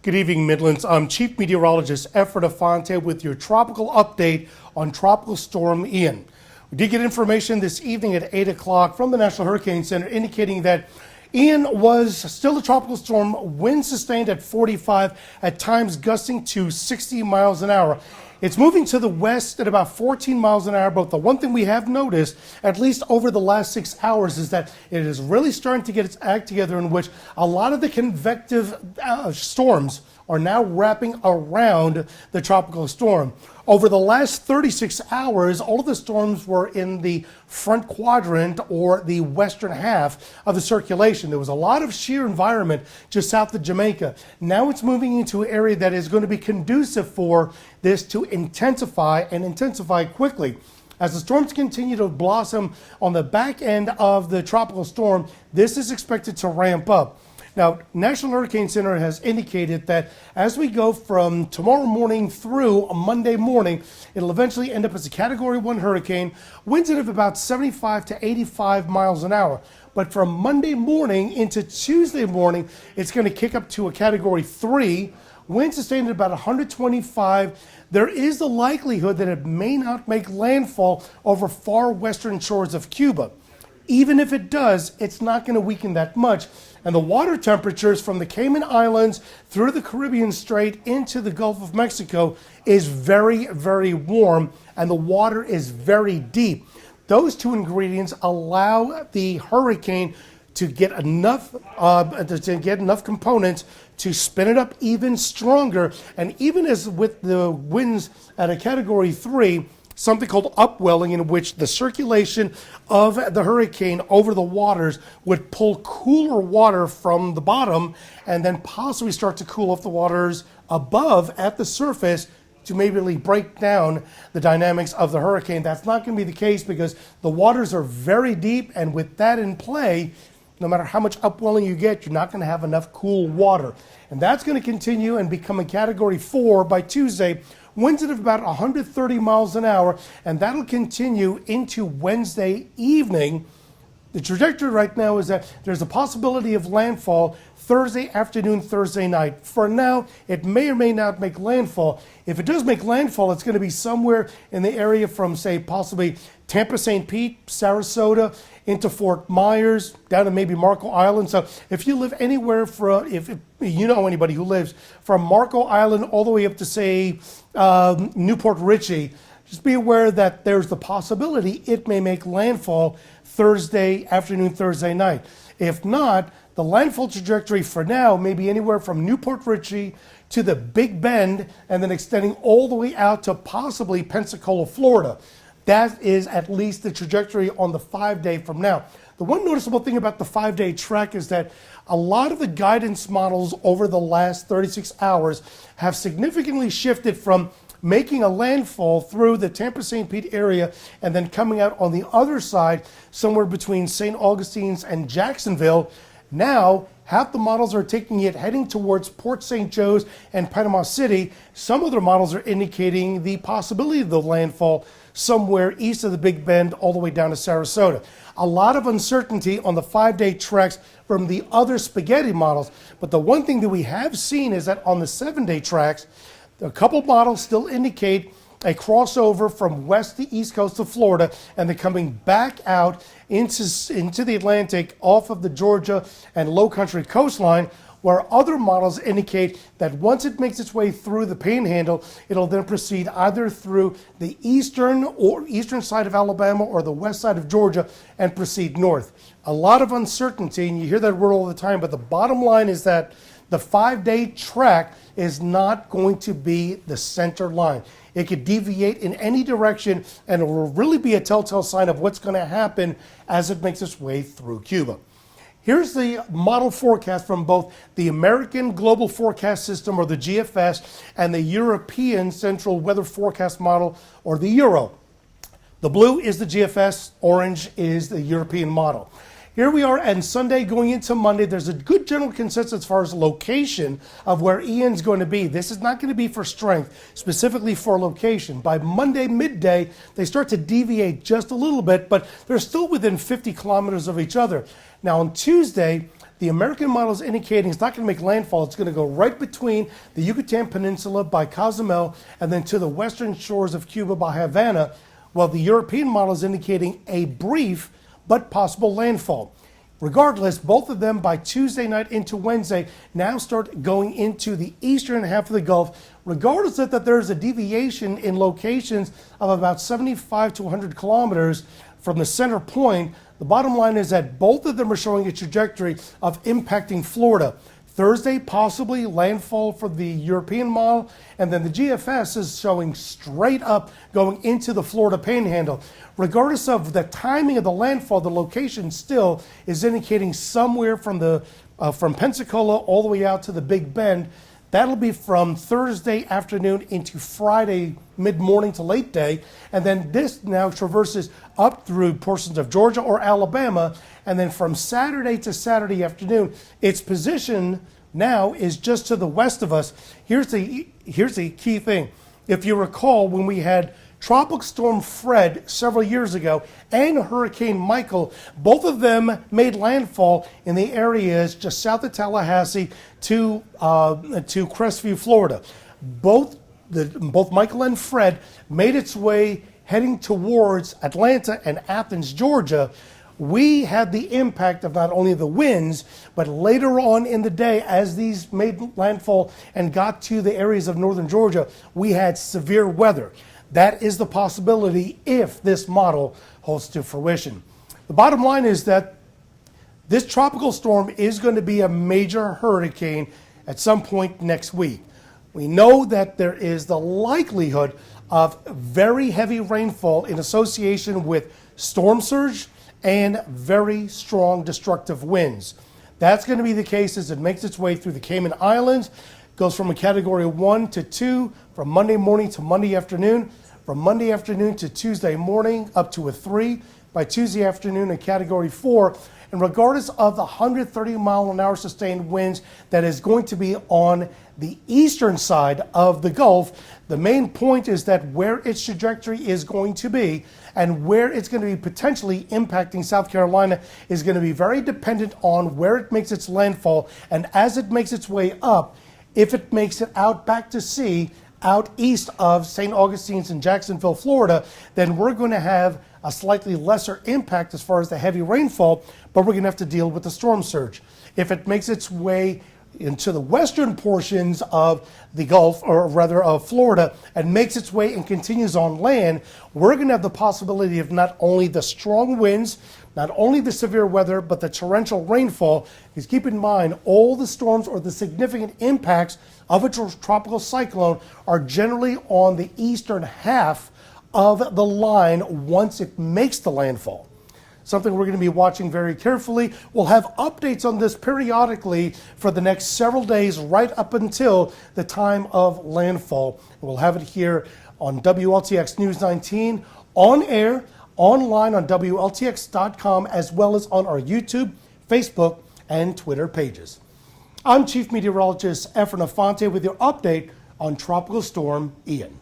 Good evening, Midlands. I'm Chief Meteorologist Efra DeFonte with your tropical update on Tropical Storm Ian. We did get information this evening at 8 o'clock from the National Hurricane Center indicating that Ian was still a tropical storm, wind sustained at 45, at times gusting to 60 miles an hour. It's moving to the west at about 14 miles an hour, but the one thing we have noticed, at least over the last 6 hours, is that it is really starting to get its act together, in which a lot of the convective storms are now wrapping around the tropical storm. Over the last 36 hours, all of the storms were in the front quadrant or the western half of the circulation. There was a lot of sheer environment just south of Jamaica. Now it's moving into an area that is going to be conducive for this to intensify and intensify quickly. As the storms continue to blossom on the back end of the tropical storm, this is expected to ramp up. Now, National Hurricane Center has indicated that as we go from tomorrow morning through Monday morning, it'll eventually end up as a Category 1 hurricane, winds at about 75 to 85 miles an hour. But from Monday morning into Tuesday morning, it's going to kick up to a Category 3, winds sustained at about 125. There is the likelihood that it may not make landfall over far western shores of Cuba. Even if it does, it's not going to weaken that much. And the water temperatures from the Cayman Islands through the Caribbean Strait into the Gulf of Mexico is very, very warm, and the water is very deep. Those two ingredients allow the hurricane to get enough components to spin it up even stronger. And even as with the winds at a Category 3, something called upwelling, in which the circulation of the hurricane over the waters would pull cooler water from the bottom and then possibly start to cool off the waters above at the surface to maybe break down the dynamics of the hurricane. That's not going to be the case because the waters are very deep, and with that in play, no matter how much upwelling you get, you're not going to have enough cool water. And that's going to continue and become a Category 4 by Tuesday. Winds at about 130 miles an hour, and that'll continue into Wednesday evening. The trajectory right now is that there's a possibility of landfall Thursday afternoon, Thursday night. For now, it may or may not make landfall. If it does make landfall, it's going to be somewhere in the area from, say, possibly Tampa, St. Pete, Sarasota, into Fort Myers, down to maybe Marco Island. So if you live anywhere if you know anybody who lives from Marco Island all the way up to, say, Newport Richey, just be aware that there's the possibility it may make landfall Thursday afternoon, Thursday night. If not, the landfall trajectory for now may be anywhere from Newport Richey to the Big Bend and then extending all the way out to possibly Pensacola, Florida. That is at least the trajectory on the 5-day from now. The one noticeable thing about the 5-day track is that a lot of the guidance models over the last 36 hours have significantly shifted from making a landfall through the Tampa St. Pete area and then coming out on the other side somewhere between St. Augustine's and Jacksonville. Now, half the models are taking it heading towards Port St. Joe's and Panama City. Some other models are indicating the possibility of the landfall somewhere east of the Big Bend all the way down to Sarasota. A lot of uncertainty on the 5-day tracks from the other spaghetti models. But the one thing that we have seen is that on the 7-day tracks, a couple models still indicate a crossover from west to east coast of Florida and then coming back out into the Atlantic off of the Georgia and Low Country coastline, where other models indicate that once it makes its way through the Panhandle, it'll then proceed either through the eastern side of Alabama or the west side of Georgia and proceed north. A lot of uncertainty, and you hear that word all the time, but the bottom line is that the 5-day track is not going to be the center line. It could deviate in any direction, and it will really be a telltale sign of what's going to happen as it makes its way through Cuba. Here's the model forecast from both the American Global Forecast System, or the GFS, and the European Central Weather Forecast Model, or the Euro. The blue is the GFS, orange is the European model. Here we are, and Sunday going into Monday, there's a good general consensus as far as location of where Ian's going to be. This is not going to be for strength, specifically for location. By Monday midday, they start to deviate just a little bit, but they're still within 50 kilometers of each other. Now on Tuesday, The American model is indicating it's not going to make landfall. It's going to go right between the Yucatan Peninsula by Cozumel and then to the western shores of Cuba by Havana, while the European model is indicating a brief but possible landfall. Regardless, both of them by Tuesday night into Wednesday now start going into the eastern half of the Gulf, regardless of that there's a deviation in locations of about 75 to 100 kilometers from the center point. The bottom line is that both of them are showing a trajectory of impacting Florida. Thursday, possibly landfall for the European model, and then the GFS is showing straight up going into the Florida Panhandle. Regardless of the timing of the landfall, the location still is indicating somewhere from Pensacola all the way out to the Big Bend. That'll be from Thursday afternoon into Friday mid-morning to late day. And then this now traverses up through portions of Georgia or Alabama. And then from Saturday to Saturday afternoon, its position now is just to the west of us. Here's the key thing. If you recall, when we had Tropical Storm Fred several years ago and Hurricane Michael, both of them made landfall in the areas just south of Tallahassee to Crestview, Florida. Both Michael and Fred made its way heading towards Atlanta and Athens, Georgia. We had the impact of not only the winds, but later on in the day, as these made landfall and got to the areas of northern Georgia, we had severe weather. That is the possibility if this model holds to fruition. The bottom line is that this tropical storm is going to be a major hurricane at some point next week. We know that there is the likelihood of very heavy rainfall in association with storm surge and very strong destructive winds. That's going to be the case as it makes its way through the Cayman Islands, goes from a category 1 to 2 from Monday morning to Monday afternoon, from Monday afternoon to Tuesday morning up to a 3, by Tuesday afternoon a category 4. And regardless of the 130 mile an hour sustained winds that is going to be on the eastern side of the Gulf, the main point is that where its trajectory is going to be and where it's going to be potentially impacting South Carolina is going to be very dependent on where it makes its landfall. And as it makes its way up, if it makes it out back to sea, out east of St. Augustine's in Jacksonville, Florida, then we're going to have a slightly lesser impact as far as the heavy rainfall, but we're going to have to deal with the storm surge. If it makes its way into the western portions of the Gulf, or rather of Florida, and makes its way and continues on land, we're going to have the possibility of not only the strong winds, not only the severe weather, but the torrential rainfall. Because keep in mind, all the storms or the significant impacts of a tropical cyclone are generally on the eastern half of the line once it makes the landfall. Something we're going to be watching very carefully. We'll have updates on this periodically for the next several days right up until the time of landfall. We'll have it here on WLTX News 19, on air, online on WLTX.com, as well as on our YouTube, Facebook, and Twitter pages. I'm Chief Meteorologist Efren Afante with your update on Tropical Storm Ian.